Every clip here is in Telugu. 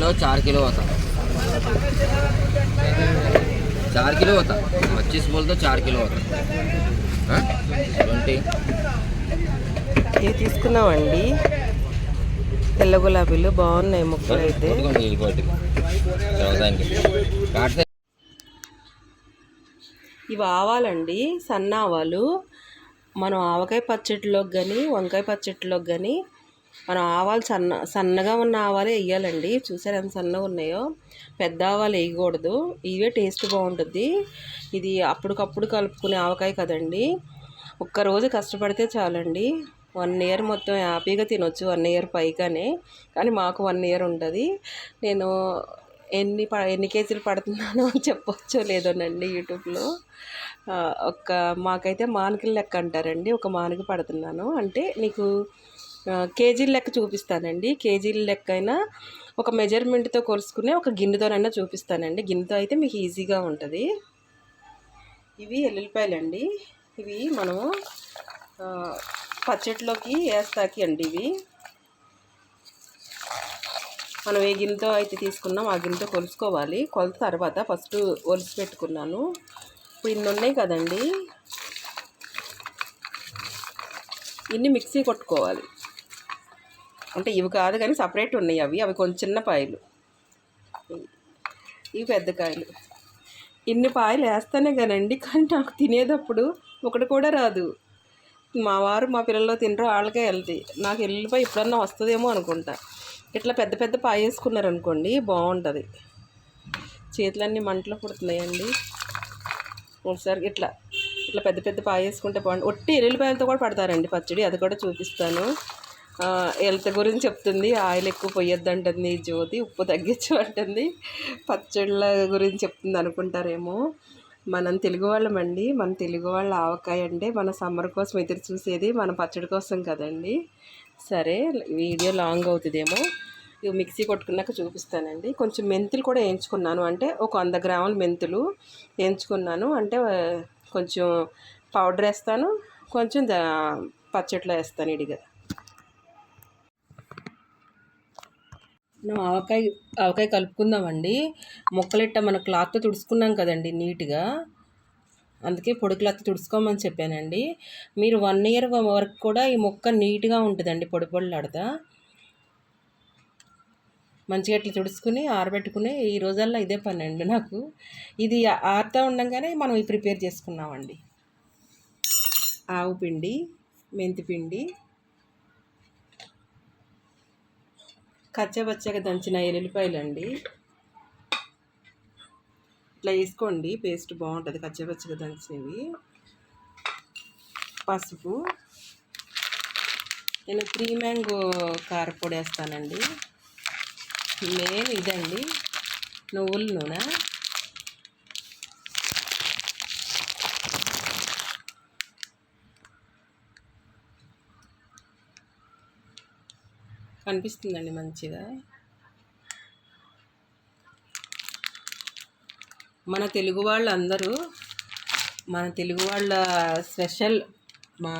तो 4 किलो होता, 4 किलो होता, 25 बोल तो 4 किलो होता. 20 ఇవి తీసుకున్నామండి. తెల్ల గులాబీలు బాగున్నాయి మొక్కలు అయితే. ఇవి ఆవాలండి, సన్న ఆవాలు. మనం ఆవకాయ పచ్చడిలోకి కానీ వంకాయ పచ్చడిలోకి కానీ మనం ఆవాలు సన్నగా ఉన్న ఆవాలే వేయాలండి. చూసారు ఎంత సన్నగా ఉన్నాయో. పెద్ద ఆవాలు వేయకూడదు, ఇవే టేస్ట్ బాగుంటుంది. ఇది అప్పటికప్పుడు కలుపుకునే ఆవకాయ కదండి. ఒక్కరోజు కష్టపడితే చాలండి, 1 ఇయర్ మొత్తం హ్యాపీగా తినొచ్చు. 1 ఇయర్ పైగానే, కానీ మాకు 1 ఇయర్ ఉంటుంది. నేను ఎన్ని కేజీలు పడుతున్నానో చెప్పొచ్చో లేదోనండి యూట్యూబ్లో. మాకైతే మానికల లెక్క అంటారండి. ఒక మానిక పడుతున్నాను అంటే నీకు కేజీల లెక్క చూపిస్తానండి. కేజీల లెక్క అయినా ఒక మెజర్మెంట్తో కొలుసుకునే ఒక గిన్నెతోనైనా చూపిస్తానండి. గిన్నెతో అయితే మీకు ఈజీగా ఉంటుంది. ఇవి ఎల్లుల్లిపాయలండి. ఇవి మనము పచ్చడిలోకి వేస్తాకి అండి. ఇవి మనం ఏ గిన్నెతో అయితే తీసుకున్నాం ఆ గిన్నెతో కొలుసుకోవాలి. కొలత తర్వాత ఫస్ట్ ఒలిసి పెట్టుకున్నాను. ఇప్పుడు ఇన్ని ఉన్నాయి కదండి, ఇన్ని మిక్సీ కొట్టుకోవాలి. అంటే ఇవి కాదు కానీ సపరేట్ ఉన్నాయి. అవి కొంచెం చిన్న పాయలు, ఇవి పెద్ద కాయలు. ఇన్ని పాయలు వేస్తానే కానండి, కానీ నాకు తినేటప్పుడు ఒకటి కూడా రాదు. మా వారు మా పిల్లల్లో తినరు, వాళ్ళకే వెళ్తాయి. నాకు ఎల్లుల్లిపాయ ఎప్పుడన్నా వస్తుందేమో అనుకుంటా. ఇట్లా పెద్ద పెద్ద పాయ వేసుకున్నారనుకోండి బాగుంటుంది. చేతులన్నీ మంటలు పుడుతున్నాయండి. ఒకసారి ఇట్లా పెద్ద పెద్ద పాయ వేసుకుంటే బాగుంటుంది. ఒట్టి ఎల్లుల్లిపాయలతో కూడా పడతారండి పచ్చడి, అది కూడా చూపిస్తాను. హెల్త్ గురించి చెప్తుంది. ఆయిల్ ఎక్కువ పోయొద్దు అంటుంది జ్యోతి, ఉప్పు తగ్గించు అంటుంది. పచ్చళ్ళ గురించి చెప్తుంది అనుకుంటారేమో. మనం తెలుగు వాళ్ళమండి. మన తెలుగు వాళ్ళ ఆవకాయ అంటే మన సమ్మర్ కోసం ఎదురు చూసేది, మన పచ్చడి కోసం కదండి. సరే, వీడియో లాంగ్ అవుతుందేమో. ఇవి మిక్సీ కొట్టుకున్నాక చూపిస్తానండి. కొంచెం మెంతులు కూడా వేయించుకున్నాను, అంటే ఒక 100 గ్రాముల మెంతులు వేయించుకున్నాను. అంటే కొంచెం పౌడర్ వేస్తాను, కొంచెం పచ్చడిలో వేస్తాను ఇడిగా. మనం ఆవకాయ కలుపుకుందామండి. ముక్కలిట్ట మన క్లాత్తో తుడుచుకున్నాం కదండి నీట్గా, అందుకే పొడి క్లాత్ తుడుచుకోమని చెప్పానండి. మీరు 1 ఇయర్ వరకు కూడా ఈ ముక్క నీట్గా ఉంటుందండి, పొడి పొడిలాడతా. మంచిగా ఇట్లా తుడుచుకుని ఆరబెట్టుకుని ఈ రోజుల్లో ఇదే పని అండి నాకు. ఇది ఆరుతూ ఉండగానే మనం ఇవి ప్రిపేర్ చేసుకున్నామండి. ఆవు పిండి, మెంతి పిండి, కచ్చబచ్చగా దంచిన ఎల్లుల్లిపాయలండి. ఇట్లా వేసుకోండి, పేస్ట్ బాగుంటుంది కచ్చబచ్చగా దంచినవి. పసుపు, నేను 3 మ్యాంగో కారపొడి వేస్తానండి. మెయిన్ ఇదండి, నువ్వుల నూనె, కనిపిస్తుందండి మంచిగా. మన తెలుగు వాళ్ళ స్పెషల్ మా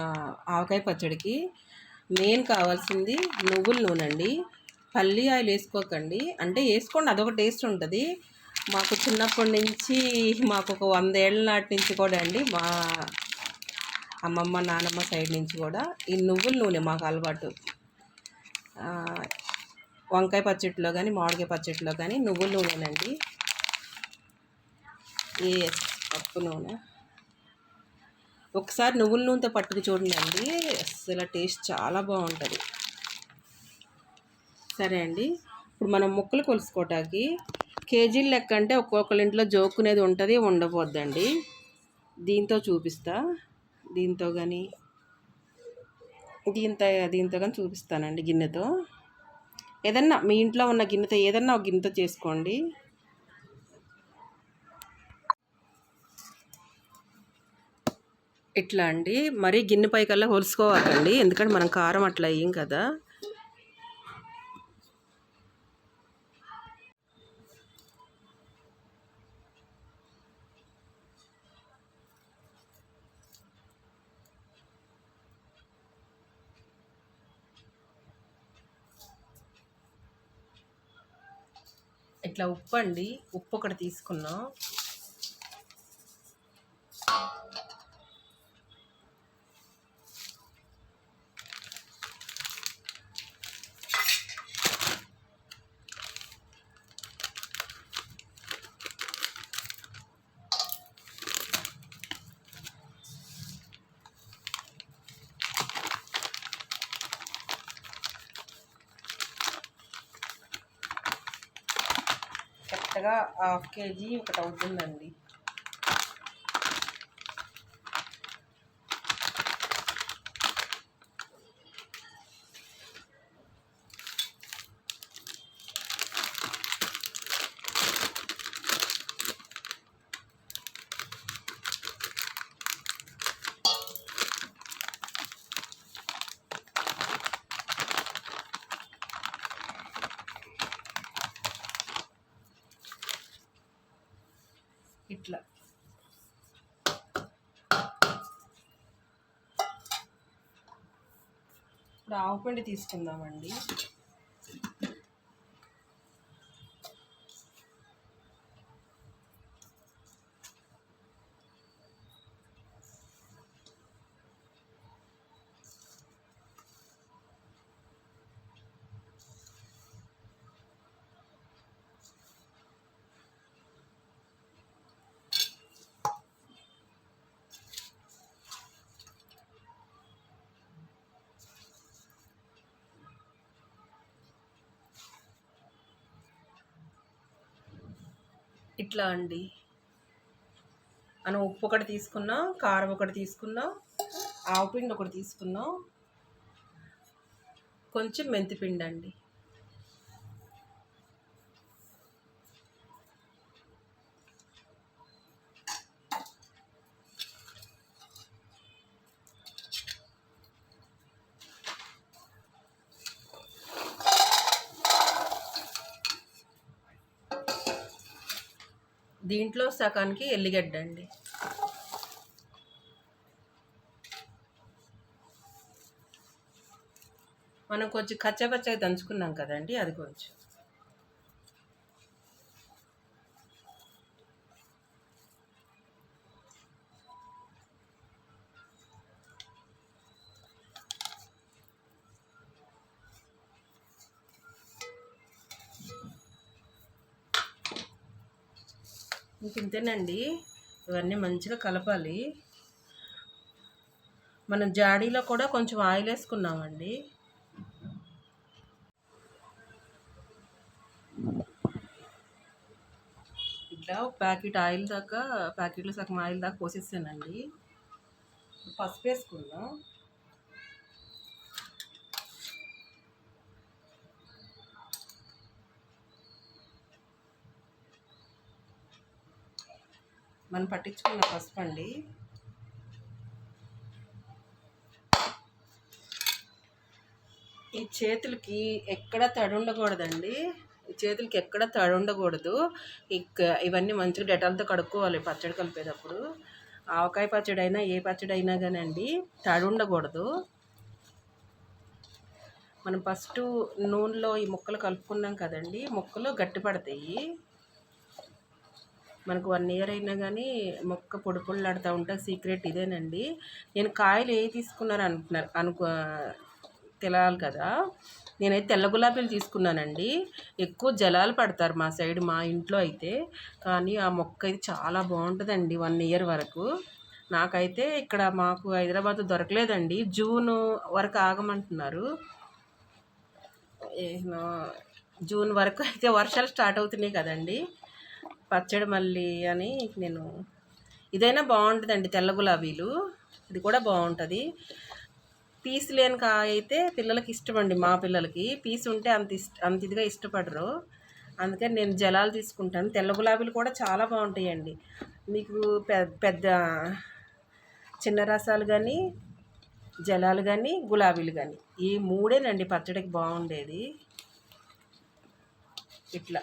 ఆవకాయ పచ్చడికి మెయిన్ కావాల్సింది నువ్వుల నూనె అండి. పల్లి ఆయిల్ వేసుకోకండి, అంటే వేసుకోండి, అదొక టేస్ట్ ఉంటుంది. మాకు చిన్నప్పటి నుంచి, మాకు ఒక 100 ఏళ్ళ నాటి నుంచి కూడా అండి, మా అమ్మమ్మ నానమ్మ సైడ్ నుంచి కూడా ఈ నువ్వుల నూనె మాకు అలవాటు. వంకాయ పచ్చడిలో కానీ మామిడికాయ పచ్చడిలో కానీ నువ్వుల నూనెనండి. పప్పు నూనె ఒకసారి నువ్వుల నూనెతో పట్టుకు చూడండి, అసలు టేస్ట్ చాలా బాగుంటుంది. సరే అండి, ఇప్పుడు మనం ముక్కలు కొలుసుకోవటానికి కేజీల లెక్క అంటే ఒక్కొక్కరి ఇంట్లో జోకునేది ఉంటుంది, ఉండబోద్దండి. దీంతో చూపిస్తా, దీంతో కానీ చూపిస్తానండి. గిన్నెతో ఏదన్నా మీ ఇంట్లో ఉన్న గిన్నెతో ఏదన్నా ఒక గిన్నెతో చేసుకోండి. ఇట్లా అండి, మరీ గిన్నె పైకల్లా కొలుసుకోవాలండి, ఎందుకంటే మనం కారం అట్లా వేయం కదా. ఇట్లా ఉప్పు అండి, ఉప్పు ఒకటి తీసుకున్నాం. కరెక్ట్గా 1/2 kg ఒకటి అవుతుందండి. ఇట్లా ఇప్పుడు ఆవుపిండి తీసుకుందామండి. ఇట్లా అండి, మనం ఉప్పు ఒకటి తీసుకున్నాం, కారం ఒకటి తీసుకున్నాం, ఆవుపిండి ఒకటి తీసుకున్నాం, కొంచెం మెంతిపిండి అండి. దీంట్లో సగానికి ఎల్లిగడ్డ అండి. మనం కొంచెం కచ్చాపచ్చగా దంచుకున్నాం కదండి, అది కొంచెం. ఇంతేనండి, ఇవన్నీ మంచిగా కలపాలి. మనం జాడీలో కూడా కొంచెం ఆయిల్ వేసుకున్నామండి. ఇట్లా ప్యాకెట్ ఆయిల్ దాకా, ప్యాకెట్లో సగం ఆయిల్ దాకా పోసేసానండి. పసుపు వేసుకుందాం. మనం పట్టించుకున్న పసుపు అండి. ఈ చేతులకి ఎక్కడ తడి ఉండకూడదండి, ఈ చేతులకి ఎక్కడ తడి ఉండకూడదు. ఇవన్నీ మంచిగా డెటాల్తో కడుక్కోవాలి పచ్చడి కలిపేటప్పుడు. ఆవకాయ పచ్చడి అయినా ఏ పచ్చడి అయినా కానీ అండి, తడి ఉండకూడదు. మనం ఫస్ట్ నూనెలో ఈ ముక్కలు కలుపుకున్నాం కదండి, ముక్కలు గట్టి పడతాయి. మనకు 1 year అయినా కానీ మొక్క పొడి పొడిలాడుతూ ఉంటే సీక్రెట్ ఇదేనండి. నేను కాయలు ఏ తీసుకున్నారు తెలియాలి కదా. నేనైతే తెల్ల గులాబీలు తీసుకున్నానండి. ఎక్కువ జలాలు పడతారు మా సైడ్, మా ఇంట్లో అయితే. కానీ ఆ మొక్క అయితే చాలా బాగుంటుందండి 1 year వరకు. నాకైతే ఇక్కడ మాకు హైదరాబాద్ దొరకలేదండి, జూన్ వరకు ఆగమంటున్నారు. జూన్ వరకు అయితే వర్షాలు స్టార్ట్ అవుతున్నాయి కదండి, పచ్చడి మళ్ళీ అని నేను. ఇదైనా బాగుంటుందండి తెల్ల గులాబీలు, ఇది కూడా బాగుంటుంది. పీస్ లేని కాయ అయితే పిల్లలకి ఇష్టమండి, మా పిల్లలకి పీస్ ఉంటే అంత ఇదిగా ఇష్టపడరు. అందుకని నేను జలాలు తీసుకుంటాను. తెల్ల గులాబీలు కూడా చాలా బాగుంటాయండి. మీకు పెద్ద చిన్న రసాలు కానీ, జలాలు కానీ, గులాబీలు కానీ, ఈ మూడేనండి పచ్చడికి బాగుండేది. ఇట్లా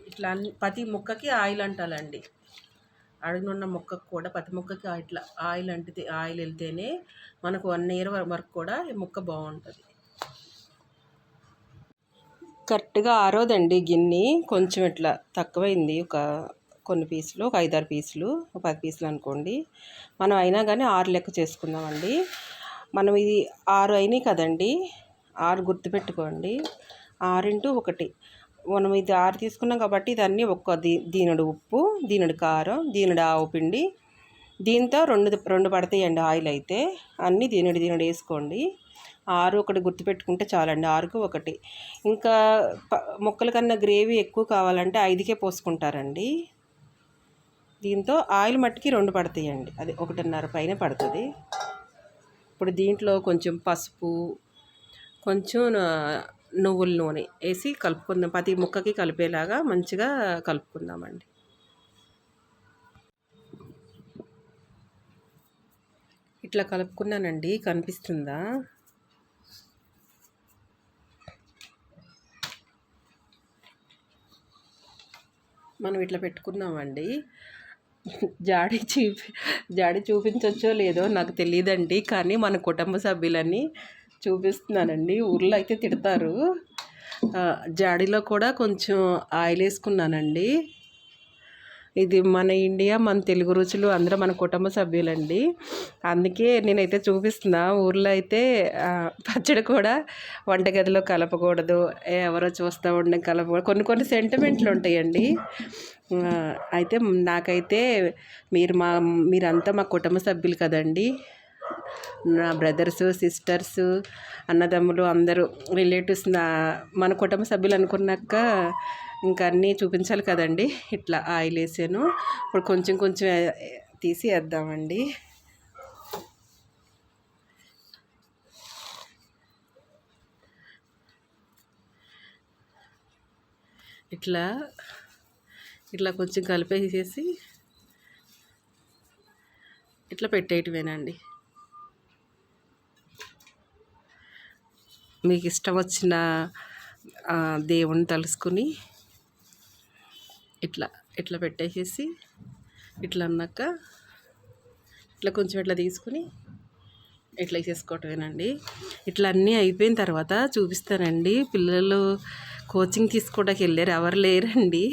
ఇట్లా ప్రతి ముక్కకి ఆయిల్ అంటాలండి. అడుగునున్న ముక్కకు కూడా ప్రతి ముక్కకి ఇట్లా ఆయిల్ అంటితే, ఆయిల్ వెళ్తేనే మనకు 1 year వరకు కూడా ఈ ముక్క బాగుంటుంది. కరెక్ట్గా ఆరోదండి గిన్నె. కొంచెం ఇట్లా తక్కువైంది, కొన్ని పీసులు, ఒక 5-6 పీసులు, ఒక 10 పీసులు అనుకోండి. మనం అయినా కానీ 6 లెక్క చేసుకుందామండి. మనం ఇది 6 అయినాయి కదండి, 6 గుర్తుపెట్టుకోండి. 6 × 1. మనం ఇది 6 తీసుకున్నాం కాబట్టి ఇదన్నీ దీనుడు ఉప్పు, దీనుడు కారం, దీనుడు ఆవు పిండి, దీంతో రెండు పడతాయండి ఆయిల్ అయితే. అన్నీ దీనుడు వేసుకోండి. 6 ఒకటి గుర్తుపెట్టుకుంటే చాలండి, 6కు 1. ఇంకా ముక్కల కన్నా గ్రేవీ ఎక్కువ కావాలంటే 5కే పోసుకుంటారండి. దీంతో ఆయిల్ మట్టికి 2 పడతాయండి, అది 1.5 పైన పడుతుంది. ఇప్పుడు దీంట్లో కొంచెం పసుపు, కొంచెం నువ్వుల నూనె వేసి కలుపుకుందాం. ప్రతి ముక్కకి కలిపేలాగా మంచిగా కలుపుకుందామండి. ఇట్లా కలుపుకున్నానండి, కనిపిస్తుందా? మనం ఇట్లా పెట్టుకున్నామండి. జాడి చూపించవచ్చో లేదో నాకు తెలియదండి, కానీ మన కుటుంబ సభ్యులని చూపిస్తున్నానండి. ఊర్లో అయితే తిడతారు. జాడీలో కూడా కొంచెం ఆయిల్ వేసుకున్నానండి. ఇది మన ఇండియా, మన తెలుగు రుచులు, అందరూ మన కుటుంబ సభ్యులండి. అందుకే నేనైతే చూపిస్తున్నా. ఊర్లో అయితే పచ్చడి కూడా వంటగదిలో కలపకూడదు, ఎవరో చూస్తూ ఉండే కలపకూడదు, కొన్ని సెంటిమెంట్లు ఉంటాయండి. అయితే నాకైతే మీరంతా మా కుటుంబ సభ్యులు కదండి. నా బ్రదర్స్, సిస్టర్స్, అన్నదమ్ములు అందరూ రిలేటివ్స్ మన కుటుంబ సభ్యులు అనుకున్నాక ఇంకా అన్నీ చూపించాలి కదండి. ఇట్లా ఆయిల్ వేసాను. ఇప్పుడు కొంచెం తీసి వేద్దామండి. ఇట్లా కొంచెం కలిపేసేసి ఇట్లా పెట్టేయటమేనండి. మీకు ఇష్టం వచ్చిన దేవుణ్ణి తలుసుకుని ఇట్లా పెట్టేసేసి ఇట్లా అన్నాక ఇట్లా కొంచెం ఇట్లా తీసుకుని ఇట్లా వేసేసుకోవటమేనండి. ఇట్లా అన్నీ అయిపోయిన తర్వాత చూపిస్తానండి. పిల్లలు కోచింగ్ తీసుకోవడానికి వెళ్ళారు, ఎవరు లేరండి.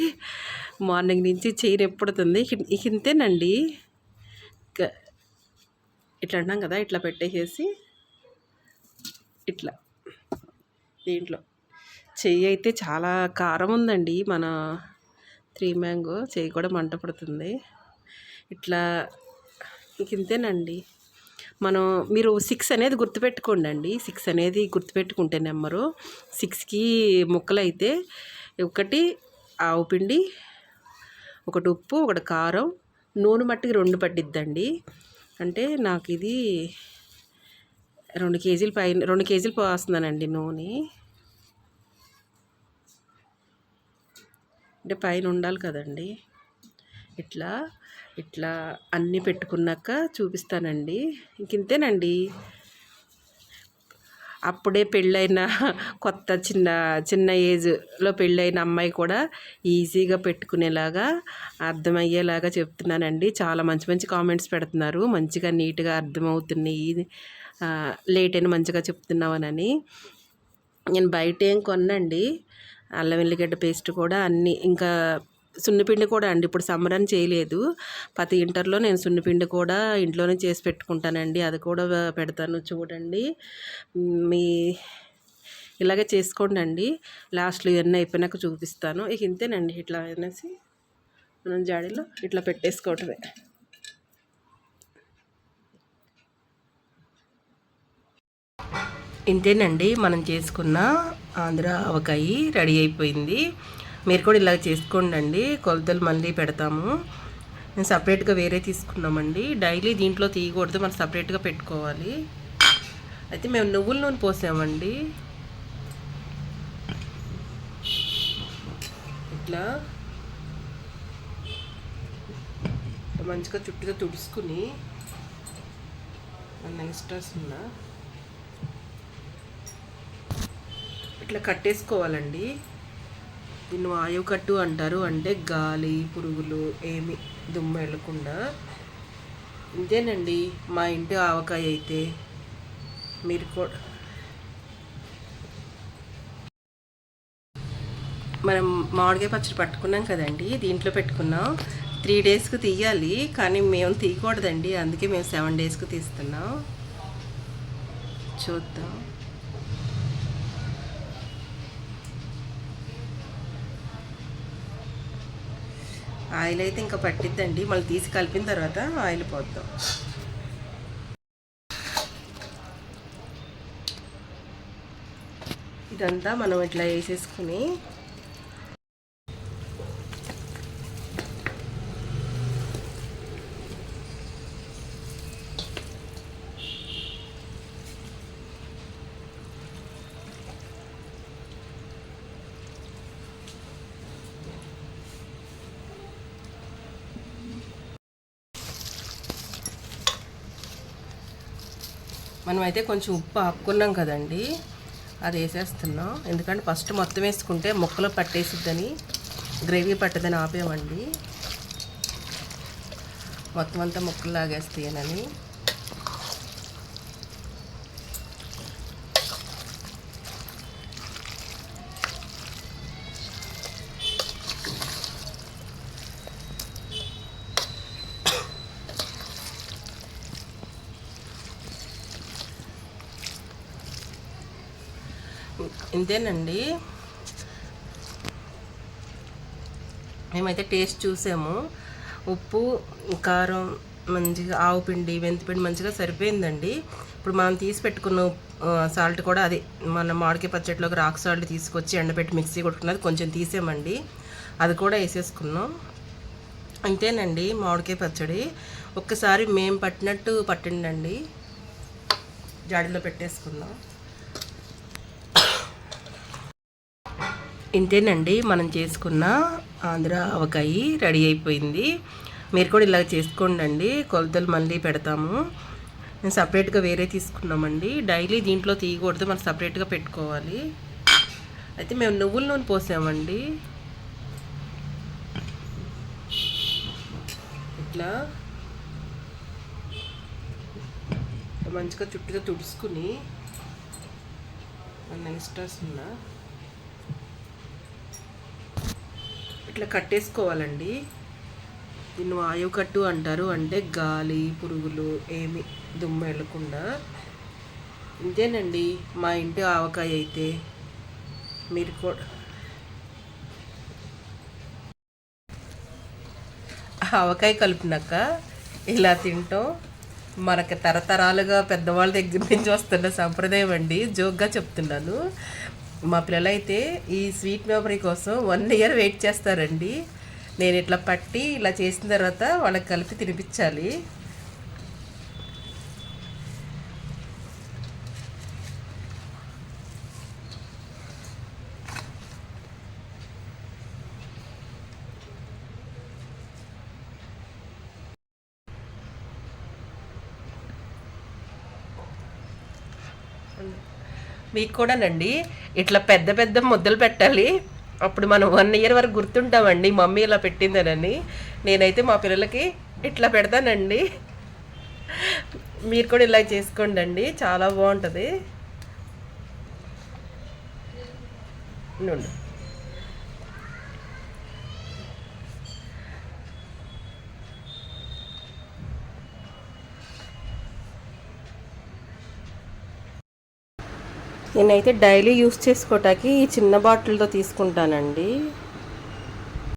మార్నింగ్ నుంచి చైర్ ఎప్పుడుతుంది. ఇంతేనండి. ఇట్లా అన్నాం కదా, ఇట్లా పెట్టేసేసి ఇట్లా దీంట్లో చెయ్యి అయితే చాలా కారం ఉందండి. మన 3 మ్యాంగో చెయ్యి కూడా మంట పడుతుంది. ఇట్లా ఇంతేనండి. మీరు 6 అనేది గుర్తుపెట్టుకోండి అండి. 6 అనేది గుర్తుపెట్టుకుంటే నెంబరు 6కి ముక్కలు అయితే 1 ఆవు పిండి, 1 ఉప్పు, 1 కారం, నూనె మట్టికి 2 పట్టిద్దండి. అంటే నాకు ఇది 2 కేజీలు పోస్తున్నానండి నూనె. అంటే పైన ఉండాలి కదండి. ఇట్లా అన్నీ పెట్టుకున్నాక చూపిస్తానండి. ఇంతేనండి. అప్పుడే పెళ్ళైన కొత్త చిన్న ఏజ్లో పెళ్ళైన అమ్మాయి కూడా ఈజీగా పెట్టుకునేలాగా అర్థమయ్యేలాగా చెప్తున్నానండి. చాలా మంచి కామెంట్స్ పెడుతున్నారు, మంచిగా నీట్గా అర్థమవుతున్నాయి, లేట్ అయినా మంచిగా చెప్తున్నామని. నేను బయట ఏం కొనండి. అల్లం వెల్లిగడ్డ పేస్ట్ కూడా అన్నీ, ఇంకా సున్నిపిండి కూడా అండి. ఇప్పుడు సమ్మర్ అని చేయలేదు, ప్రతి ఇంటర్లో నేను సున్నిపిండి కూడా ఇంట్లోనే చేసి పెట్టుకుంటానండి. అది కూడా పెడతాను చూడండి. ఇలాగే చేసుకోండి అండి. లాస్ట్లో ఇవన్నీ అయిపోయినాక చూపిస్తాను. ఇంతేనండి. ఇట్లా అనేసి మనం జాడీలో ఇట్లా పెట్టేసుకోవటమే. ఇంతేనండి. మనం చేసుకున్న ఆంధ్ర ఆవకాయ రెడీ అయిపోయింది. మీరు కూడా ఇలా చేసుకోండి అండి. కొలతలు మళ్ళీ పెడతాము. నేను సపరేట్గా వేరే తీసుకున్నామండి. డైలీ దీంట్లో తీయకూడదు, మనం సపరేట్గా పెట్టుకోవాలి. అయితే మేము నువ్వుల నూనె పోసామండి. ఇట్లా మంచిగా చుట్టూగా తుడుచుకుని నెక్స్ట్ వస్తుందా ఇట్లా కట్టేసుకోవాలండి. దీన్ని వాయువు కట్టు అంటారు. అంటే గాలి, పురుగులు ఏమి దుమ్ము వెళ్ళకుండా. ఇంతేనండి మా ఇంటి ఆవకాయ అయితే. మీరు కూడా మనం మామిడికాయ పచ్చడి పట్టుకున్నాం కదండి, దీంట్లో పెట్టుకున్నాం. 3 డేస్కి తీయాలి, కానీ మేము తీయకూడదండి, అందుకే మేము 7 డేస్కి తీస్తున్నాం. చూద్దాం. ఆయిల్ అయితే ఇంకా పట్టిద్దండి, మళ్ళీ తీసి కలిపిన తర్వాత ఆయిల్ పోద్దాం. ఇదంతా మనం ఇట్లా వేసేసుకుని మనమైతే కొంచెం ఉప్పు ఆపుకున్నాం కదండి, అది వేసేస్తున్నాం. ఎందుకంటే ఫస్ట్ మొత్తం వేసుకుంటే ముక్కలు పట్టేసిద్దని, గ్రేవీ పట్టదని ఆపేమండి. మొత్తం అంతా ముక్కలు లాగేస్తాయనని. ఇంతేనండి. మేమైతే టేస్ట్ చూసాము, ఉప్పు కారం మంచిగా, ఆవు పిండి మెంతిపిండి మంచిగా సరిపోయిందండి. ఇప్పుడు మనం తీసి పెట్టుకున్న సాల్ట్ కూడా అదే మన మామిడికాయ పచ్చడిలోకి రాక్ సాల్ట్ తీసుకొచ్చి ఎండబెట్టి మిక్సీ కొట్టుకున్నది కొంచెం తీసామండి, అది కూడా వేసేసుకున్నాం. అంతేనండి మామిడికాయ పచ్చడి. ఒక్కసారి మేము పట్టినట్టు పట్టిండండి, జాడీలో పెట్టేసుకున్నాం. ఇంతేనండి మనం చేసుకున్న ఆంధ్ర ఆవకాయ రెడీ అయిపోయింది. మీరు కూడా ఇలా చేసుకోండి. కొలతలు మళ్ళీ పెడతాము. మేము సపరేట్గా వేరే తీసుకున్నామండి, డైలీ దీంట్లో తీయకూడదు, మనం సపరేట్గా పెట్టుకోవాలి. అయితే మేము నువ్వుల నూనె పోసామండి. ఇట్లా మంచిగా చుట్టూతో తుడుచుకుని ఎక్స్ట్రాస్ ఉన్నా ఇట్లా కట్టేసుకోవాలండి. దీన్ని వాయువు కట్టు అంటారు, అంటే గాలి పురుగులు ఏమి దుమ్ము వెళ్ళకుండా. ఇంతేనండి మా ఇంటి ఆవకాయ అయితే. మీరు కూడా ఆవకాయ కలిపినాక ఇలా తింటాం మనకి తరతరాలుగా పెద్దవాళ్ళ దగ్గర నుంచి వస్తున్న సంప్రదాయం అండి. జోక్గా చెప్తున్నాను. మా పిల్లలైతే ఈ స్వీట్ మెమరీ కోసం 1 ఇయర్ వెయిట్ చేస్తారండి. నేను ఇట్లా పట్టి ఇలా చేసిన తర్వాత వాళ్ళకి కలిపి తినిపించాలి. మీకు కూడానండి ఇట్లా పెద్ద పెద్ద ముద్దలు పెట్టాలి, అప్పుడు మనం 1 ఇయర్ వరకు గుర్తుంటామండి మమ్మీ ఇలా పెట్టిందనని. నేనైతే మా పిల్లలకి ఇట్లా పెడతానండి. మీరు కూడా ఇలా చేసుకోండి, చాలా బాగుంటుంది. నేనైతే డైలీ యూస్ చేసుకోవటానికి ఈ చిన్న బాటిల్తో తీసుకుంటానండి.